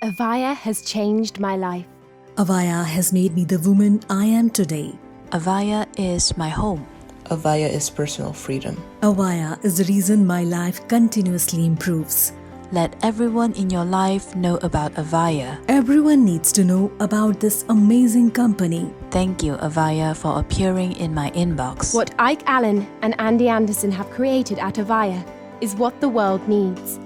AVAIYA has changed my life. AVAIYA has made me the woman I am today. AVAIYA is my home. AVAIYA is personal freedom. AVAIYA is the reason my life continuously improves. Let everyone in your life know about AVAIYA. Everyone needs to know about this amazing company. Thank you, AVAIYA, for appearing in my inbox. What ALLEN and Ande Anderson have created at AVAIYA is what the world needs.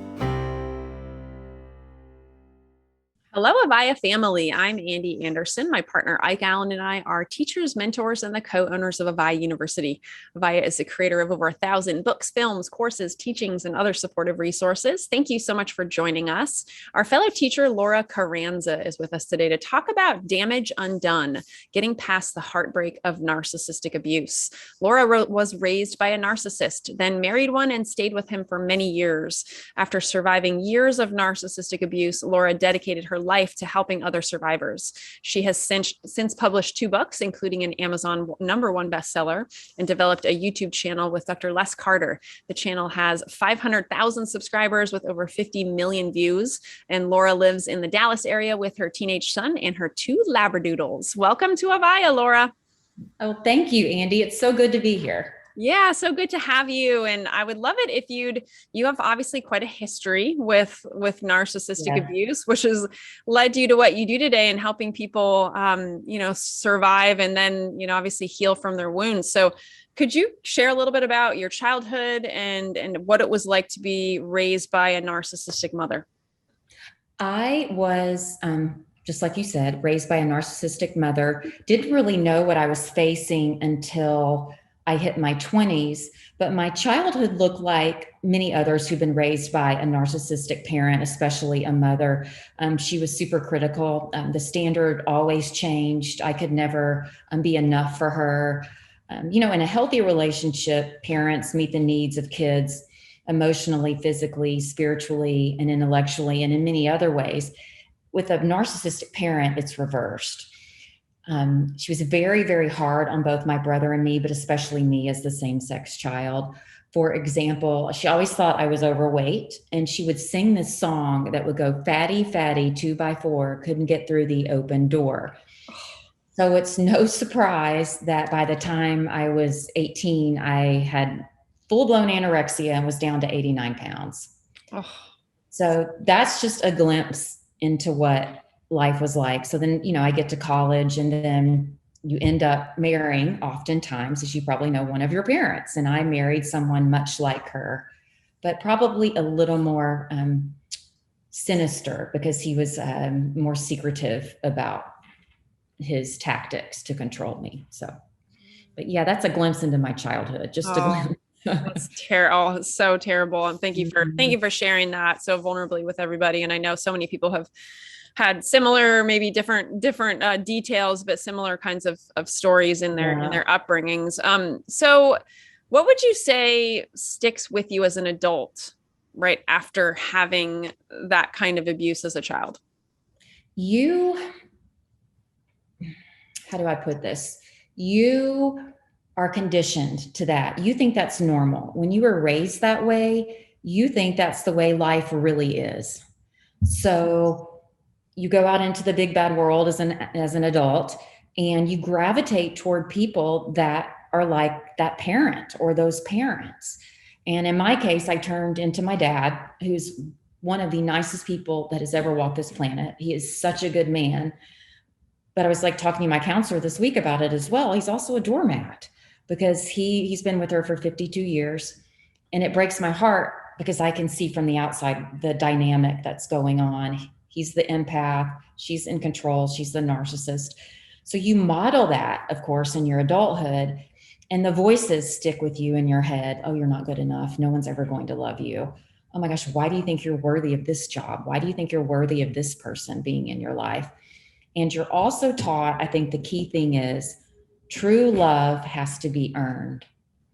Hello, AVAIYA family. I'm Ande Anderson. My partner, ALLEN, and I are teachers, mentors, and the co-owners of AVAIYA University. AVAIYA is the creator of over 1,000 books, films, courses, teachings, and other supportive resources. Thank you so much for joining us. Our fellow teacher, Laura Charanza, is with us today to talk about damage undone, getting past the heartbreak of narcissistic abuse. Laura was raised by a narcissist, then married one and stayed with him for many years. After surviving years of narcissistic abuse, Laura dedicated her life to helping other survivors. She has since published 2 books, including an Amazon #1 bestseller, and developed a YouTube channel with Dr. Les Carter. The channel has 500,000 subscribers with over 50 million views. And Laura lives in the Dallas area with her teenage son and her 2 Labradoodles. Welcome to AVAIYA, Laura. Oh, thank you, Ande. It's so good to be here. Yeah, so good to have you. And I would love it if you have obviously quite a history with narcissistic abuse, which has led you to what you do today and helping people, survive and then, obviously heal from their wounds. So could you share a little bit about your childhood and what it was like to be raised by a narcissistic mother? I was, just like you said, raised by a narcissistic mother. Didn't really know what I was facing until I hit my 20s, but my childhood looked like many others who've been raised by a narcissistic parent, especially a mother. She was super critical. The standard always changed. I could never be enough for her. In a healthy relationship, parents meet the needs of kids emotionally, physically, spiritually, and intellectually, and in many other ways. With a narcissistic parent, it's reversed. She was very, very hard on both my brother and me, but especially me as the same-sex child. For example, she always thought I was overweight, and she would sing this song that would go, "Fatty, fatty, 2x4, couldn't get through the open door." So it's no surprise that by the time I was 18, I had full-blown anorexia and was down to 89 pounds. Oh. So that's just a glimpse into what life was like. So then, I get to college, and then you end up marrying, oftentimes, as you probably know, one of your parents. And I married someone much like her, but probably a little more sinister because he was more secretive about his tactics to control me. So, but yeah, that's a glimpse into my childhood, just a glimpse. That's terrible. It's so terrible. And thank you for sharing that so vulnerably with everybody. And I know so many people have had similar, maybe different details, but similar kinds of stories in their upbringings. So what would you say sticks with you as an adult, right after having that kind of abuse as a child? How do I put this? You are conditioned to that. You think that's normal. When you were raised that way, you think that's the way life really is. So you go out into the big bad world as an adult, and you gravitate toward people that are like that parent or those parents. And in my case, I turned into my dad, who's one of the nicest people that has ever walked this planet. He is such a good man. But I was like talking to my counselor this week about it as well. He's also a doormat because he's been with her for 52 years. And it breaks my heart because I can see from the outside the dynamic that's going on. He's the empath. She's in control. She's the narcissist. So you model that, of course, in your adulthood, and the voices stick with you in your head. Oh, you're not good enough. No one's ever going to love you. Oh my gosh, why do you think you're worthy of this job? Why do you think you're worthy of this person being in your life? And you're also taught, I think the key thing is true love has to be earned.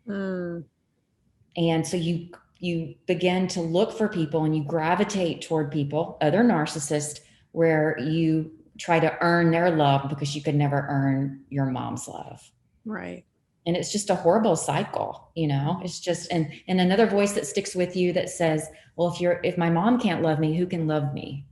And so you begin to look for people and you gravitate toward people, other narcissists, where you try to earn their love because you could never earn your mom's love. Right. And it's just a horrible cycle, it's just, and another voice that sticks with you that says, well, if my mom can't love me, who can love me?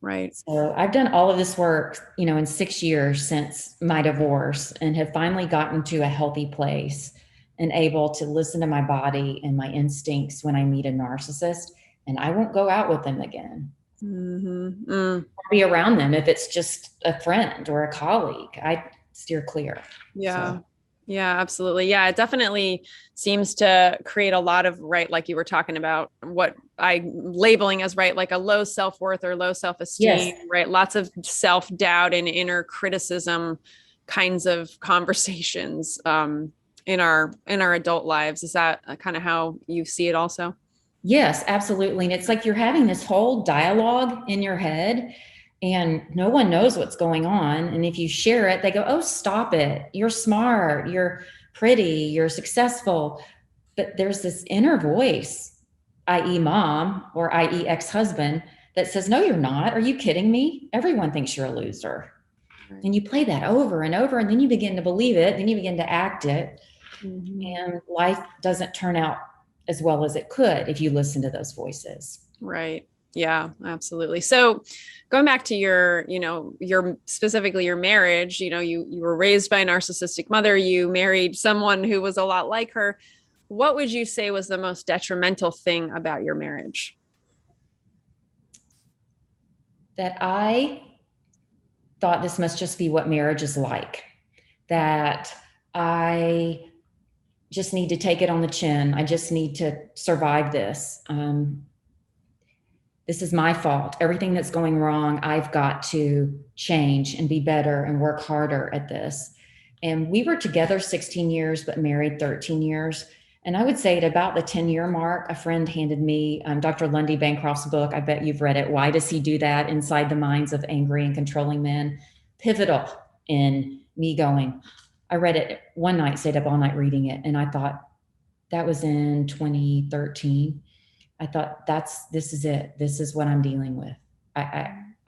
Right. So I've done all of this work, in 6 years since my divorce, and have finally gotten to a healthy place and able to listen to my body and my instincts when I meet a narcissist, and I won't go out with them again. Mm-hmm. Mm. Or be around them if it's just a friend or a colleague. I steer clear. Yeah. So. Yeah, absolutely. Yeah, it definitely seems to create a lot of, right, like you were talking about, what I'm labeling as, right, like a low self-worth or low self-esteem, Yes. right? Lots of self-doubt and inner criticism kinds of conversations in our adult lives. Is that kind of how you see it also? Yes, absolutely. And it's like you're having this whole dialogue in your head and no one knows what's going on. And if you share it, they go, "Oh, stop it. You're smart. You're pretty. You're successful." But there's this inner voice, i.e., mom or i.e., ex-husband, that says, "No, you're not. Are you kidding me? Everyone thinks you're a loser." Right. And you play that over and over, and then you begin to believe it. Then you begin to act it. Mm-hmm. And life doesn't turn out as well as it could if you listen to those voices. Right. Yeah, absolutely. So going back to your, your specifically your marriage, you were raised by a narcissistic mother, you married someone who was a lot like her. What would you say was the most detrimental thing about your marriage? That I thought this must just be what marriage is like, that I just need to take it on the chin. I just need to survive this. This is my fault. Everything that's going wrong, I've got to change and be better and work harder at this. And we were together 16 years, but married 13 years. And I would say at about the 10-year mark, a friend handed me Dr. Lundy Bancroft's book. I bet you've read it. Why Does He Do That? Inside the Minds of Angry and Controlling Men. Pivotal in me going. I read it one night, stayed up all night reading it. And I thought, that was in 2013. I thought, this is it. This is what I'm dealing with.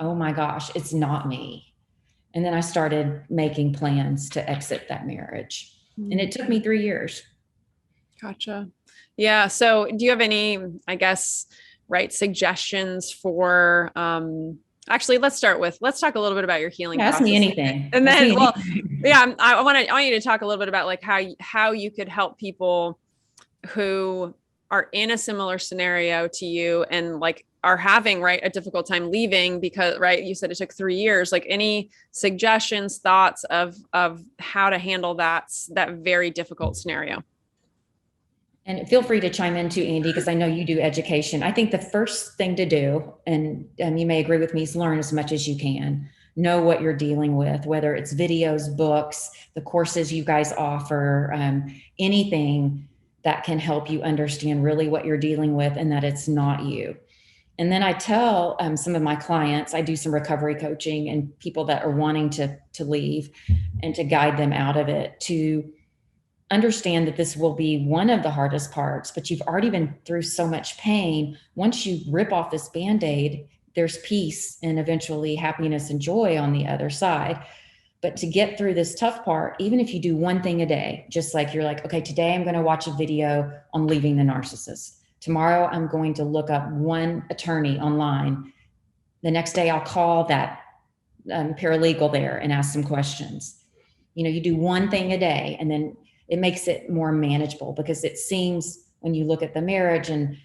Oh my gosh, it's not me. And then I started making plans to exit that marriage. And it took me 3 years. Gotcha. Yeah. So do you have any, I guess, right, suggestions for, actually, let's talk a little bit about your healing process. Ask me anything. And then, yeah, I want you to talk a little bit about like how you could help people who are in a similar scenario to you and like are having, right, a difficult time leaving because, right, you said it took 3 years, like any suggestions, thoughts of how to handle that very difficult scenario. And feel free to chime in too, Andy, because I know you do education. I think the first thing to do, and you may agree with me, is learn as much as you can. Know what you're dealing with, whether it's videos, books, the courses you guys offer, anything that can help you understand really what you're dealing with and that it's not you. And then I tell some of my clients, I do some recovery coaching and people that are wanting to leave and to guide them out of it, to understand that this will be one of the hardest parts, but you've already been through so much pain. Once you rip off this Band-Aid, there's peace and eventually happiness and joy on the other side. But to get through this tough part, even if you do one thing a day, just like you're like, okay, today I'm going to watch a video on leaving the narcissist. Tomorrow I'm going to look up one attorney online. The next day I'll call that paralegal there and ask some questions. You do one thing a day, and then it makes it more manageable, because it seems when you look at the marriage and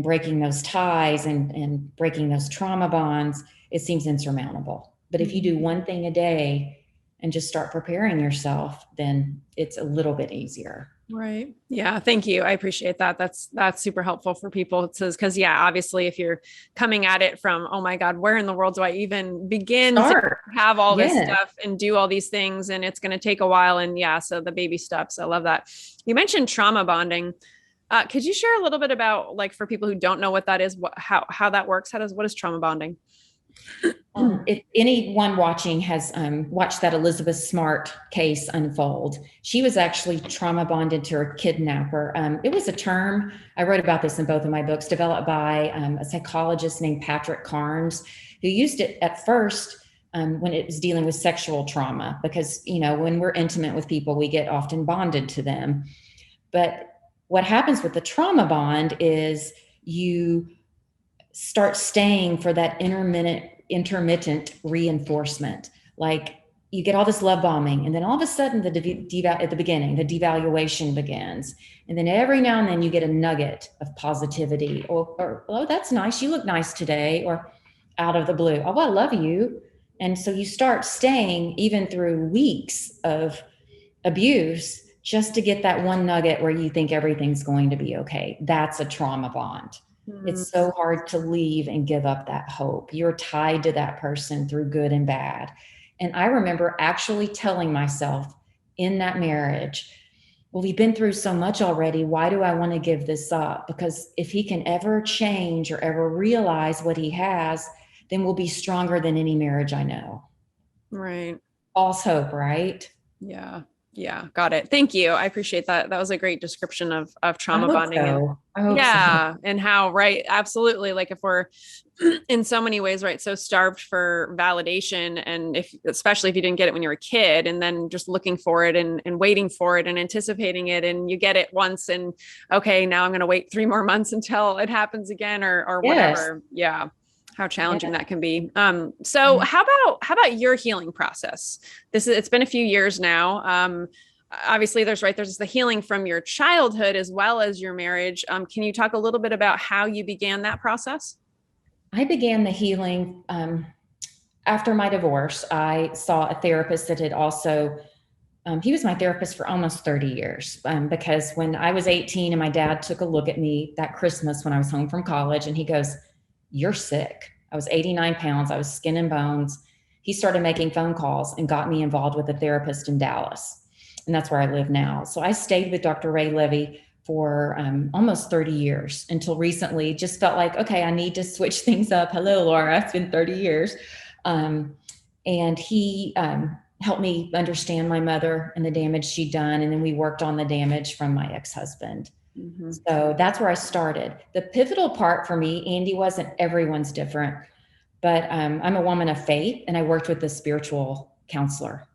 breaking those ties and breaking those trauma bonds, it seems insurmountable. But if you do one thing a day and just start preparing yourself, then it's a little bit easier. Right. Yeah. Thank you. I appreciate that. That's super helpful for people. It says, because obviously if you're coming at it from, oh my God, where in the world do I even begin to have all this stuff and do all these things? And it's going to take a while. And so the baby steps. I love that. You mentioned trauma bonding. Could you share a little bit about, like, for people who don't know what that is, how that works? What is trauma bonding? If anyone watching has watched that Elizabeth Smart case unfold, she was actually trauma bonded to her kidnapper. It was a term, I wrote about this in both of my books, developed by a psychologist named Patrick Carnes, who used it at first when it was dealing with sexual trauma, because, when we're intimate with people, we get often bonded to them. But what happens with the trauma bond is you start staying for that intermittent reinforcement. Like you get all this love bombing, and then all of a sudden at the beginning, the devaluation begins. And then every now and then you get a nugget of positivity or oh, that's nice. You look nice today. Or out of the blue, oh, I love you. And so you start staying even through weeks of abuse just to get that one nugget where you think everything's going to be okay. That's a trauma bond. It's so hard to leave and give up that hope. You're tied to that person through good and bad. And I remember actually telling myself in that marriage, well, we've been through so much already. Why do I want to give this up? Because if he can ever change or ever realize what he has, then we'll be stronger than any marriage I know. Right. False hope, right? Yeah. Yeah. Got it. Thank you. I appreciate that. That was a great description of trauma bonding. So. Yeah. And how, right. Absolutely. Like if we're in so many ways, right. So starved for validation. And especially if you didn't get it when you were a kid, and then just looking for it and waiting for it and anticipating it, and you get it once and okay, now I'm going to wait 3 more months until it happens again or whatever. Yeah. How challenging that can be. So how about your healing process? It's been a few years now. Obviously there's the healing from your childhood as well as your marriage. Can you talk a little bit about how you began that process? I began the healing after my divorce. I saw a therapist that had also, he was my therapist for almost 30 years because when I was 18 and my dad took a look at me that Christmas when I was home from college, and he goes, "You're sick." I was 89 pounds. I was skin and bones. He started making phone calls and got me involved with a therapist in Dallas. And that's where I live now. So I stayed with Dr. Ray Levy for almost 30 years until recently. Just felt like, okay, I need to switch things up. Hello, Laura. It's been 30 years. And he helped me understand my mother and the damage she'd done. And then we worked on the damage from my ex-husband. Mm-hmm. So that's where I started. The pivotal part for me, Andy, wasn't everyone's different, but I'm a woman of faith, and I worked with a spiritual counselor,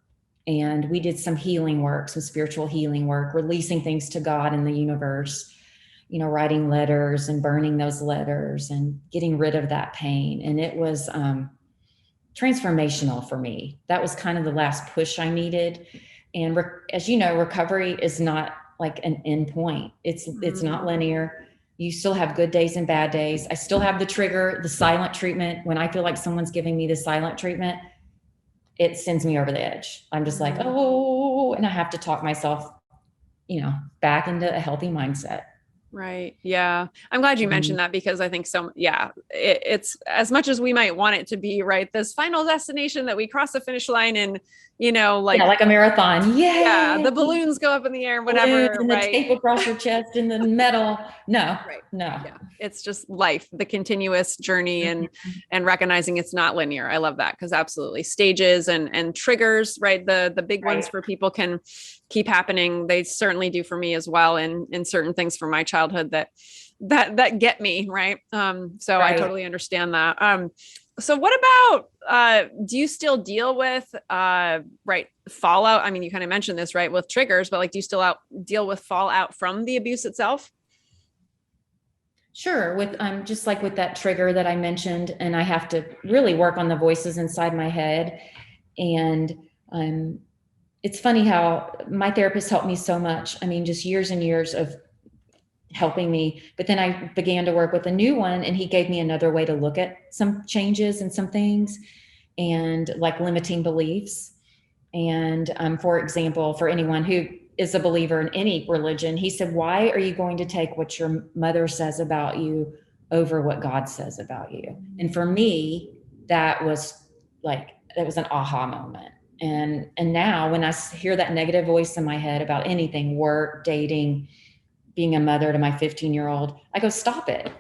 and we did some healing work, some spiritual healing work, releasing things to God and the universe, writing letters and burning those letters and getting rid of that pain. And it was transformational for me. That was kind of the last push I needed. And as you know, recovery is not like an end point. It's not linear. You still have good days and bad days. I still have the trigger, the silent treatment. When I feel like someone's giving me the silent treatment, it sends me over the edge. I'm just like, oh, and I have to talk myself, back into a healthy mindset. Right. Yeah. I'm glad you mentioned that, because I think it's as much as we might want it to be, right, this final destination that we cross the finish line and, like a marathon. Yay! Yeah. The balloons go up in the air, whatever. And the tape across your chest and the medal. No, right. No. Yeah. It's just life, the continuous journey and recognizing it's not linear. I love that, because absolutely stages and triggers, right. The big ones for people can keep happening. They certainly do for me as well. And certain things from my childhood that get me. Right. So I totally understand that. So what about, do you still deal with, fallout? I mean, you kind of mentioned this, right, with triggers, but do you still deal with fallout from the abuse itself? Sure. With, just like with that trigger that I mentioned, and I have to really work on the voices inside my head. And, it's funny how my therapist helped me so much. I mean, just years and years of helping me. But then I began to work with a new one, and he gave me another way to look at some changes and some things, and like limiting beliefs. And for example, for anyone who is a believer in any religion, he said, why are you going to take what your mother says about you over what God says about you? And for me, that was an aha moment. And now when I hear that negative voice in my head about anything, work, dating, being a mother to my 15-year-old, I go, stop it.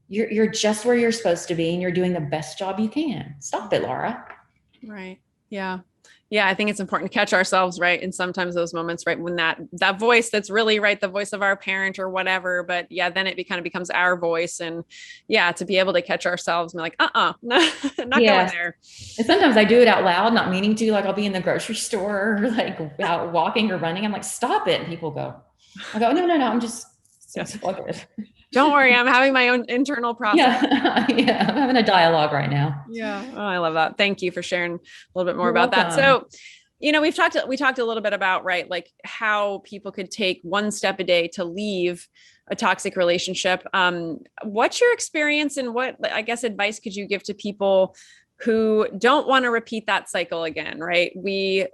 You're just where you're supposed to be, and you're doing the best job you can. Stop it, Laura. Right. Yeah. Yeah. I think it's important to catch ourselves, right. And sometimes those moments, right, when that voice that's really right, the voice of our parent or whatever, but yeah, then it kind of becomes our voice. And yeah, to be able to catch ourselves and be like, not going there. And sometimes I do it out loud, not meaning to, like I'll be in the grocery store, or like out walking or running. I'm like, stop it. And people go, no, I'm just, yes. plug it. Don't worry. I'm having my own internal process. Yeah. Yeah. I'm having a dialogue right now. Yeah. Oh, I love that. Thank you for sharing a little bit more You're about that. welcome. So, we talked a little bit about, right, like how people could take one step a day to leave a toxic relationship. What's your experience, and what, I guess, advice could you give to people who don't want to repeat that cycle again, right? We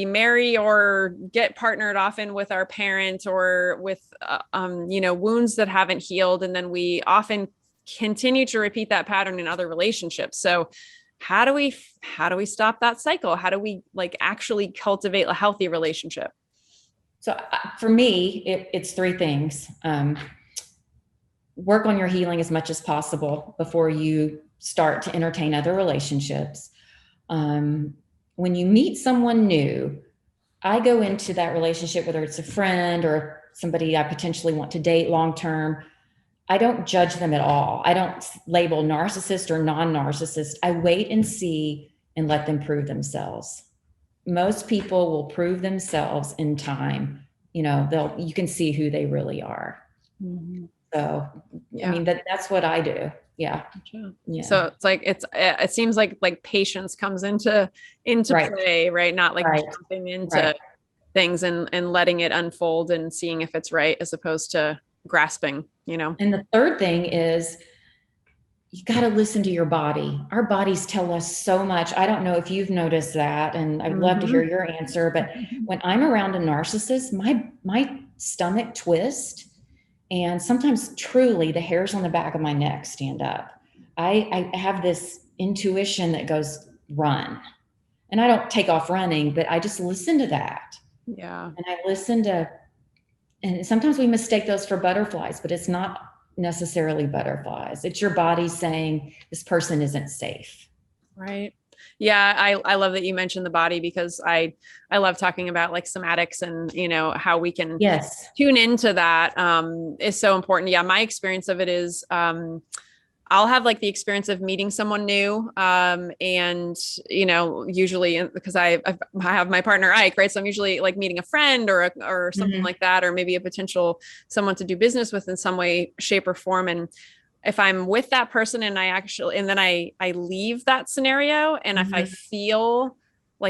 marry or get partnered often with our parent or with, wounds that haven't healed. And then we often continue to repeat that pattern in other relationships. So how do we stop that cycle? How do we actually cultivate a healthy relationship? So for me, it's three things. Work on your healing as much as possible before you start to entertain other relationships. When you meet someone new, I go into that relationship, whether it's a friend or somebody I potentially want to date long-term, I don't judge them at all. I don't label narcissist or non-narcissist. I wait and see and let them prove themselves. Most people will prove themselves in time. You can see who they really are. Mm-hmm. So, yeah. I mean, that's what I do. Yeah. Yeah. So it's it seems like patience comes into right. play, right? Not right. jumping into right. things and letting it unfold and seeing if it's right, as opposed to grasping, And the third thing is you got to listen to your body. Our bodies tell us so much. I don't know if you've noticed that, and I'd love to hear your answer, but when I'm around a narcissist, my stomach twists, and sometimes truly the hairs on the back of my neck stand up. I have this intuition that goes, run. And I don't take off running, but I just listen to that. Yeah. And I listen to, and sometimes we mistake those for butterflies, but it's not necessarily butterflies. It's your body saying this person isn't safe. Right. Yeah. I love that you mentioned the body, because I love talking about somatics and, how we can tune into that is so important. Yeah. My experience of it is, I'll have the experience of meeting someone new. And, usually because I have my partner, Ike, right. So I'm usually meeting a friend or something like that, or maybe a potential someone to do business with in some way, shape or form. And if I'm with that person and then I leave that scenario, and if I feel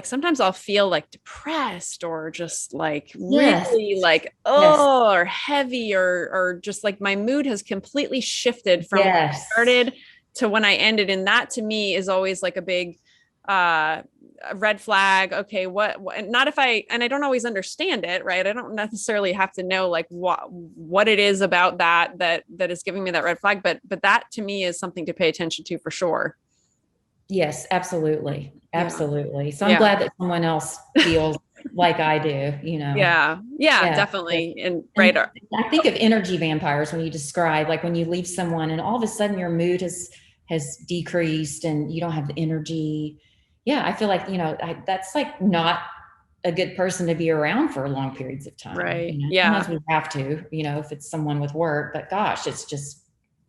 sometimes I'll feel depressed or just really or heavy or just my mood has completely shifted from when I started to when I ended. And that to me is always a big red flag. Okay. What, not if and I don't always understand it, right? I don't necessarily have to know what it is about that is giving me that red flag, but that to me is something to pay attention to for sure. Yes, absolutely. Absolutely. So I'm glad that someone else feels like I do, Yeah, definitely. And right. I think of energy vampires when you describe, when you leave someone and all of a sudden your mood has decreased and you don't have the energy. Yeah. I feel that's not a good person to be around for long periods of time. Right. Yeah. Sometimes we have to, if it's someone with work, but gosh, it's just,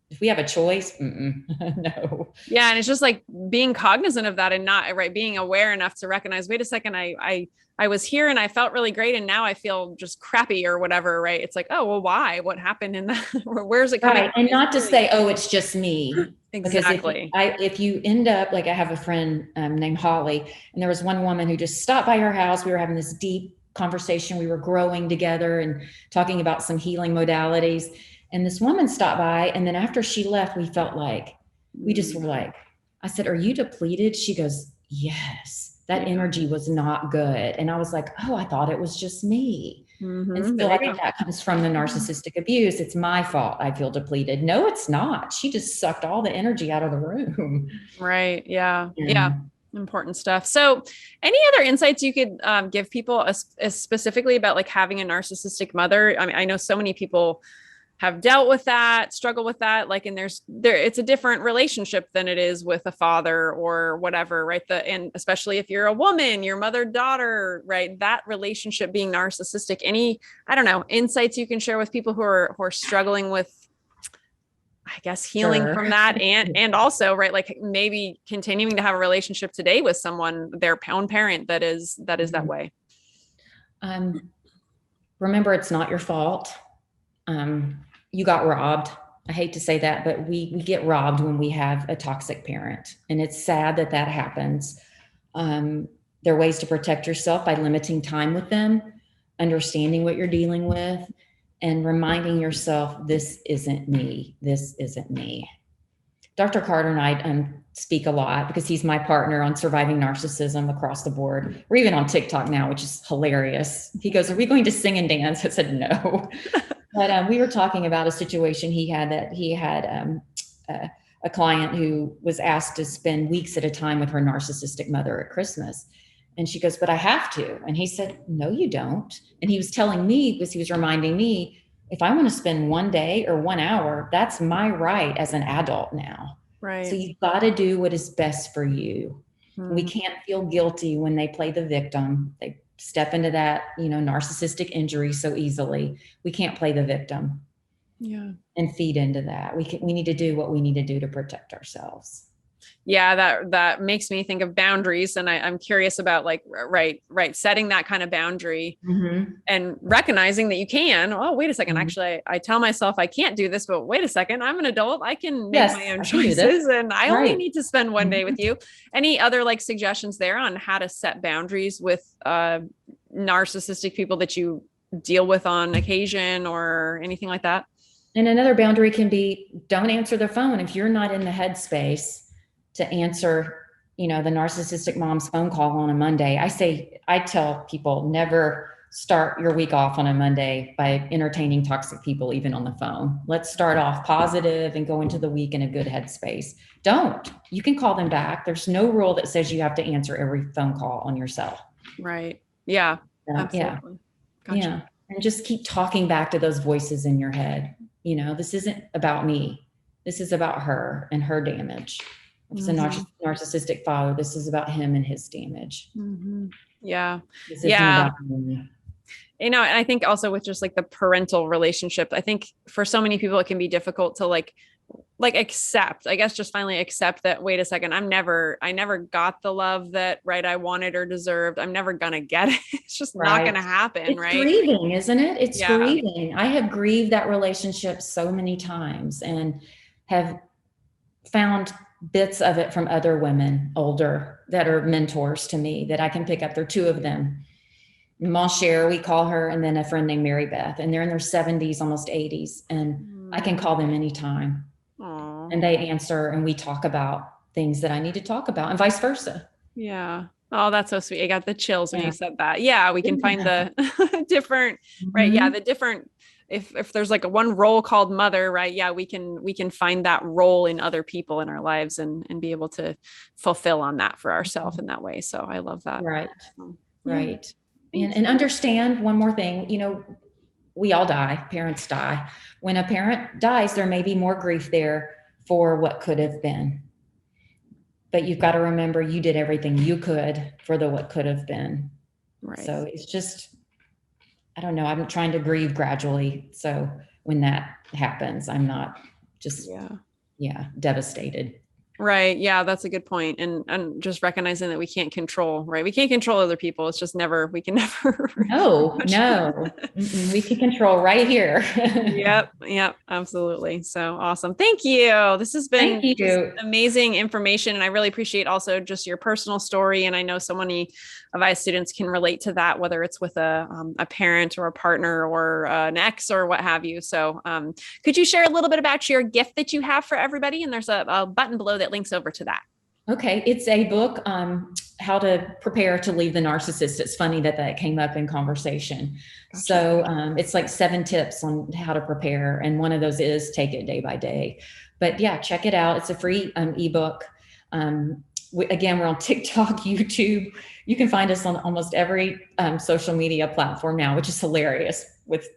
if we have a choice, no. Yeah. And it's just being cognizant of that and not being aware enough to recognize, wait a second, I was here and I felt really great. And now I feel just crappy or whatever. Right. It's oh, well, why, what happened in that? Where's it coming from? And not to say, oh, it's just me. Exactly. Because if you end up, I have a friend named Holly, and there was one woman who just stopped by her house. We were having this deep conversation. We were growing together and talking about some healing modalities. And this woman stopped by. And then after she left, we felt we just were I said, are you depleted? She goes, yes, that energy was not good. And I was oh, I thought it was just me. And so I think that comes from the narcissistic abuse. It's my fault. I feel depleted. No, it's not. She just sucked all the energy out of the room. Right. Yeah. Yeah. Important stuff. So any other insights you could give people specifically about having a narcissistic mother? I mean, I know so many people have dealt with that, struggle with that. And it's a different relationship than it is with a father or whatever, right? And especially if you're a woman, your mother, daughter, right? That relationship being narcissistic, insights you can share with people who are struggling with, I guess, healing from that. And also, right. Maybe continuing to have a relationship today with someone, their own parent that is that way. Remember, it's not your fault. You got robbed. I hate to say that, but we get robbed when we have a toxic parent, and it's sad that that happens. There are ways to protect yourself by limiting time with them, understanding what you're dealing with, and reminding yourself, this isn't me. This isn't me. Dr. Carter and I speak a lot because he's my partner on surviving narcissism across the board. We're even on TikTok now, which is hilarious. He goes, "Are we going to sing and dance?" I said, "No." But we were talking about a situation he had a client who was asked to spend weeks at a time with her narcissistic mother at Christmas. And she goes, "But I have to." And he said, "No, you don't." And he was telling me, because he was reminding me, if I want to spend 1 day or 1 hour, that's my right as an adult now. Right. So you've got to do what is best for you. Mm-hmm. We can't feel guilty when they play the victim. They step into that, narcissistic injury so easily. We can't play the victim. Yeah. And feed into that. We need to do what we need to do to protect ourselves. Yeah, that makes me think of boundaries. And I'm curious about setting that kind of boundary and recognizing that you can, oh, wait a second. Actually, I tell myself I can't do this, but wait a second, I'm an adult. I can make my own choices, and I only need to spend 1 day with you. Any other suggestions there on how to set boundaries with narcissistic people that you deal with on occasion or anything like that? And another boundary can be, don't answer the phone if you're not in the headspace to answer, the narcissistic mom's phone call on a Monday. I tell people, never start your week off on a Monday by entertaining toxic people, even on the phone. Let's start off positive and go into the week in a good headspace. You can call them back. There's no rule that says you have to answer every phone call on your cell. Right. Yeah. Absolutely. Yeah. Gotcha. Yeah. And just keep talking back to those voices in your head. This isn't about me. This is about her and her damage. If it's a narcissistic father, this is about him and his damage. Yeah. This isn't about me. And I think also with just the parental relationship, I think for so many people, it can be difficult to accept, I guess, just finally accept that, wait a second, I never got the love that I wanted or deserved. I'm never going to get it. It's just not going to happen. It's grieving, isn't it? It's grieving. I have grieved that relationship so many times and have found bits of it from other women, older, that are mentors to me that I can pick up. There are two of them. Moncher, we call her, and then a friend named Mary Beth, and they're in their 70s, almost 80s. And I can call them anytime. Aww. And they answer, and we talk about things that I need to talk about, and vice versa. Yeah. Oh, that's so sweet. I got the chills when you said that. Yeah. We can find the different, right. Yeah. The different, if there's one role called mother, right. Yeah. We can find that role in other people in our lives and be able to fulfill on that for ourselves in that way. So I love that. Right. Right. And understand one more thing, we all die, parents die. When a parent dies, there may be more grief there for what could have been. But you've got to remember you did everything you could for what could have been. Right. So it's just, I don't know, I'm trying to grieve gradually. So when that happens, I'm not just, devastated. Right. Yeah, that's a good point. And just recognizing that we can't control, right? We can't control other people. It's just we can never. No. We can control right here. Yep. Absolutely. So awesome. Thank you. This has been amazing information. And I really appreciate also just your personal story. And I know so many of AVAIYA students can relate to that, whether it's with a parent or a partner or an ex or what have you. So could you share a little bit about your gift that you have for everybody? And there's a button below that links over to that. Okay. It's a book, How to Prepare to Leave the Narcissist. It's funny that came up in conversation. Gotcha. So it's 7 tips on how to prepare. And one of those is take it day by day. But yeah, check it out. It's a free ebook. Again, we're on TikTok, YouTube. You can find us on almost every social media platform now, which is hilarious with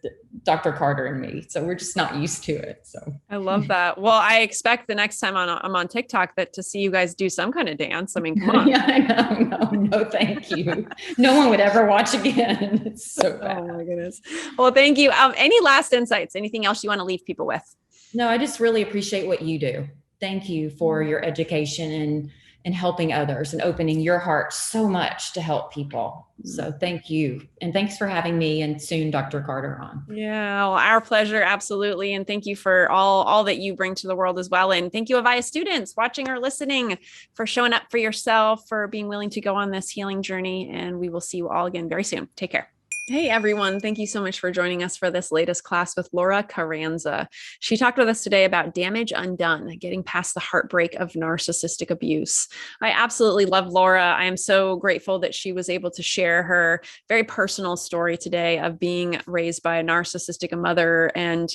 Dr. Carter and me. So we're just not used to it. So I love that. Well, I expect the next time I'm on TikTok to see you guys do some kind of dance. I mean, come on. Yeah, I know. No, thank you. No one would ever watch again. It's so bad. Oh my goodness. Well, thank you. Any last insights? Anything else you want to leave people with? No, I just really appreciate what you do. Thank you for your education and and helping others and opening your heart so much to help people. So thank you. And thanks for having me and soon Dr. Carter on. Yeah, well, our pleasure. Absolutely. And thank you for all that you bring to the world as well. And thank you, AVAIYA students watching or listening, for showing up for yourself, for being willing to go on this healing journey. And we will see you all again very soon. Take care. Hey, everyone. Thank you so much for joining us for this latest class with Laura Charanza. She talked with us today about damage undone, getting past the heartbreak of narcissistic abuse. I absolutely love Laura. I am so grateful that she was able to share her very personal story today of being raised by a narcissistic mother and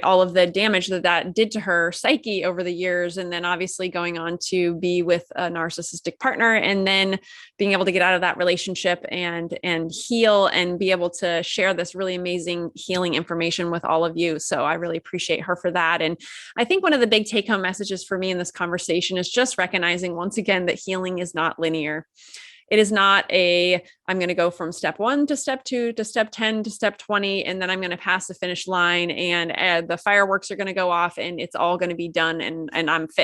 all of the damage that did to her psyche over the years. And then obviously going on to be with a narcissistic partner and then being able to get out of that relationship and heal and be able to share this really amazing healing information with all of you. So I really appreciate her for that. And I think one of the big take-home messages for me in this conversation is just recognizing once again that healing is not linear. It is not I'm going to go from step 1 to step 2 to step 10 to step 20, and then I'm going to pass the finish line and the fireworks are going to go off and it's all going to be done. And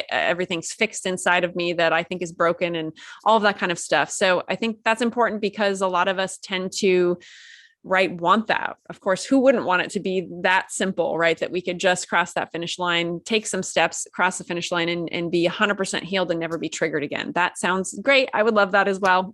everything's fixed inside of me that I think is broken and all of that kind of stuff. So I think that's important because a lot of us tend to want that. Of course, who wouldn't want it to be that simple, right? That we could just cross that finish line, take some steps, cross the finish line and be 100% healed and never be triggered again. That sounds great. I would love that as well.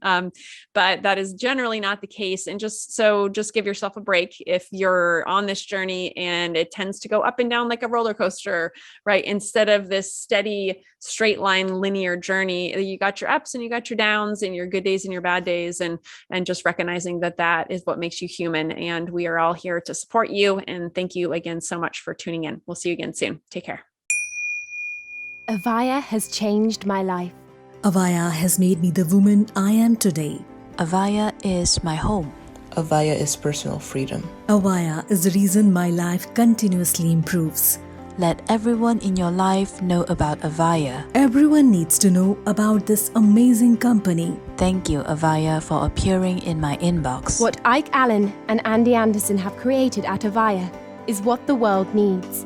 But that is generally not the case. And just give yourself a break if you're on this journey and it tends to go up and down like a roller coaster, right? Instead of this steady, straight line, linear journey, you got your ups and you got your downs and your good days and your bad days. And just recognizing that is what makes you human. And we are all here to support you. And thank you again so much for tuning in. We'll see you again soon. Take care. AVAIYA has changed my life. AVAIYA has made me the woman I am today. AVAIYA is my home. AVAIYA is personal freedom. AVAIYA is the reason my life continuously improves. Let everyone in your life know about AVAIYA. Everyone needs to know about this amazing company. Thank you, AVAIYA, for appearing in my inbox. What ALLEN and Ande Anderson have created at AVAIYA is what the world needs.